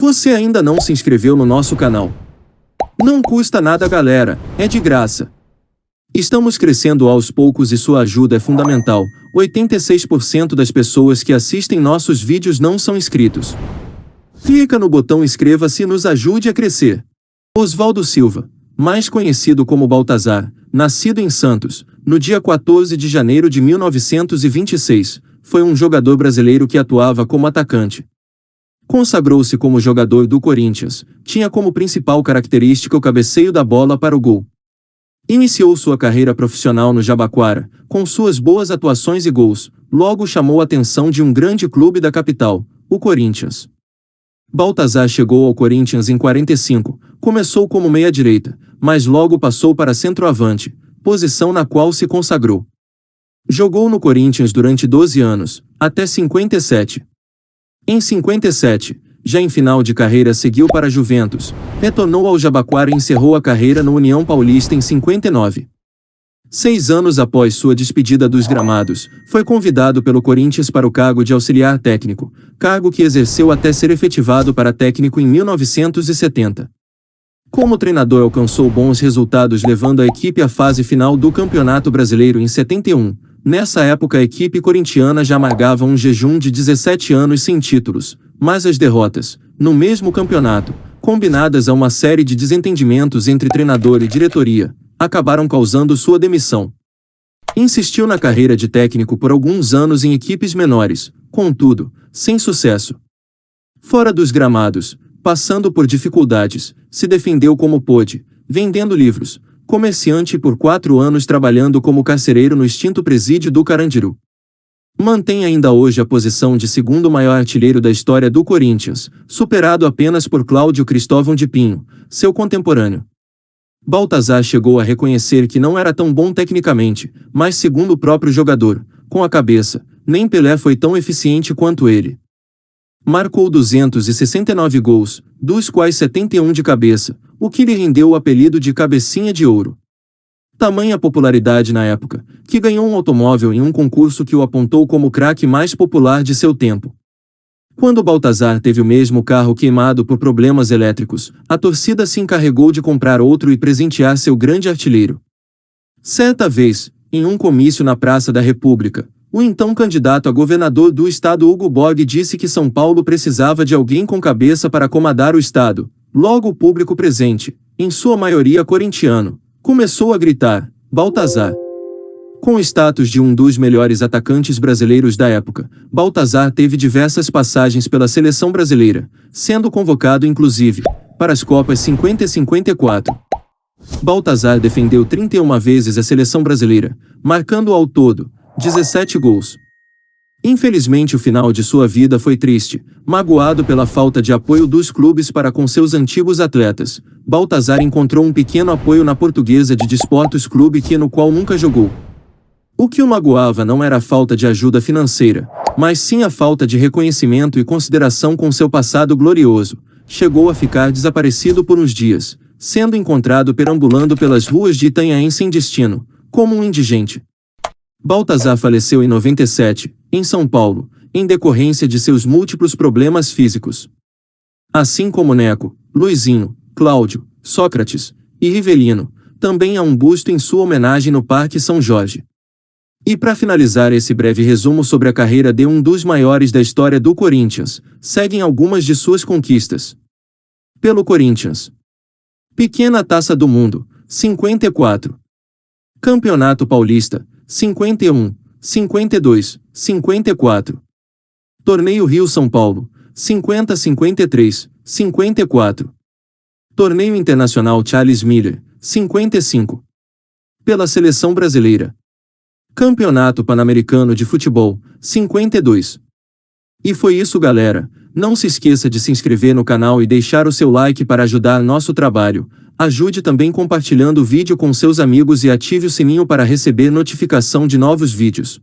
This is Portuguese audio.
Você ainda não se inscreveu no nosso canal? Não custa nada, galera, é de graça. Estamos crescendo aos poucos e sua ajuda é fundamental. 86% das pessoas que assistem nossos vídeos não são inscritos. Clica no botão inscreva-se e nos ajude a crescer. Oswaldo Silva, mais conhecido como Baltazar, nascido em Santos, no dia 14 de janeiro de 1926, foi um jogador brasileiro que atuava como atacante. Consagrou-se como jogador do Corinthians, tinha como principal característica o cabeceio da bola para o gol. Iniciou sua carreira profissional no Jabaquara, com suas boas atuações e gols, logo chamou a atenção de um grande clube da capital, o Corinthians. Baltazar chegou ao Corinthians em 45, começou como meia-direita, mas logo passou para centroavante, posição na qual se consagrou. Jogou no Corinthians durante 12 anos, até 57. Em 57, já em final de carreira seguiu para a Juventus, retornou ao Jabaquara e encerrou a carreira no União Paulista em 59. 6 anos após sua despedida dos gramados, foi convidado pelo Corinthians para o cargo de auxiliar técnico, cargo que exerceu até ser efetivado para técnico em 1970. Como treinador alcançou bons resultados levando a equipe à fase final do Campeonato Brasileiro em 71. Nessa época a equipe corintiana já amargava um jejum de 17 anos sem títulos, mas as derrotas, no mesmo campeonato, combinadas a uma série de desentendimentos entre treinador e diretoria, acabaram causando sua demissão. Insistiu na carreira de técnico por alguns anos em equipes menores, contudo, sem sucesso. Fora dos gramados, passando por dificuldades, se defendeu como pôde, vendendo livros, comerciante por 4 anos trabalhando como carcereiro no extinto presídio do Carandiru. Mantém ainda hoje a posição de segundo maior artilheiro da história do Corinthians, superado apenas por Cláudio Cristóvão de Pinho, seu contemporâneo. Baltazar chegou a reconhecer que não era tão bom tecnicamente, mas segundo o próprio jogador, com a cabeça, nem Pelé foi tão eficiente quanto ele. Marcou 269 gols, dos quais 71 de cabeça, o que lhe rendeu o apelido de Cabecinha de Ouro. Tamanha popularidade na época, que ganhou um automóvel em um concurso que o apontou como o craque mais popular de seu tempo. Quando Baltazar teve o mesmo carro queimado por problemas elétricos, a torcida se encarregou de comprar outro e presentear seu grande artilheiro. Certa vez, em um comício na Praça da República, o então candidato a governador do estado Hugo Bog disse que São Paulo precisava de alguém com cabeça para comandar o estado. Logo o público presente, em sua maioria corintiano, começou a gritar, Baltazar. Com o status de um dos melhores atacantes brasileiros da época, Baltazar teve diversas passagens pela seleção brasileira, sendo convocado inclusive, para as Copas 50 e 54. Baltazar defendeu 31 vezes a seleção brasileira, marcando ao todo 17 gols. Infelizmente o final de sua vida foi triste, magoado pela falta de apoio dos clubes para com seus antigos atletas. Baltazar encontrou um pequeno apoio na Portuguesa de Desportos Clube no qual nunca jogou. O que o magoava não era a falta de ajuda financeira, mas sim a falta de reconhecimento e consideração com seu passado glorioso. Chegou a ficar desaparecido por uns dias, sendo encontrado perambulando pelas ruas de Itanhaém sem destino, como um indigente. Baltazar faleceu em 97, em São Paulo, em decorrência de seus múltiplos problemas físicos. Assim como Neco, Luizinho, Cláudio, Sócrates e Rivelino, também há um busto em sua homenagem no Parque São Jorge. E para finalizar esse breve resumo sobre a carreira de um dos maiores da história do Corinthians, seguem algumas de suas conquistas. Pelo Corinthians. Pequena Taça do Mundo, 54. Campeonato Paulista, 51, 52, 54. Torneio Rio-São Paulo, 50-53, 54. Torneio Internacional Charles Miller, 55. Pela Seleção Brasileira. Campeonato Pan-Americano de Futebol, 52. E foi isso, galera. Não se esqueça de se inscrever no canal e deixar o seu like para ajudar nosso trabalho. Ajude também compartilhando o vídeo com seus amigos e ative o sininho para receber notificação de novos vídeos.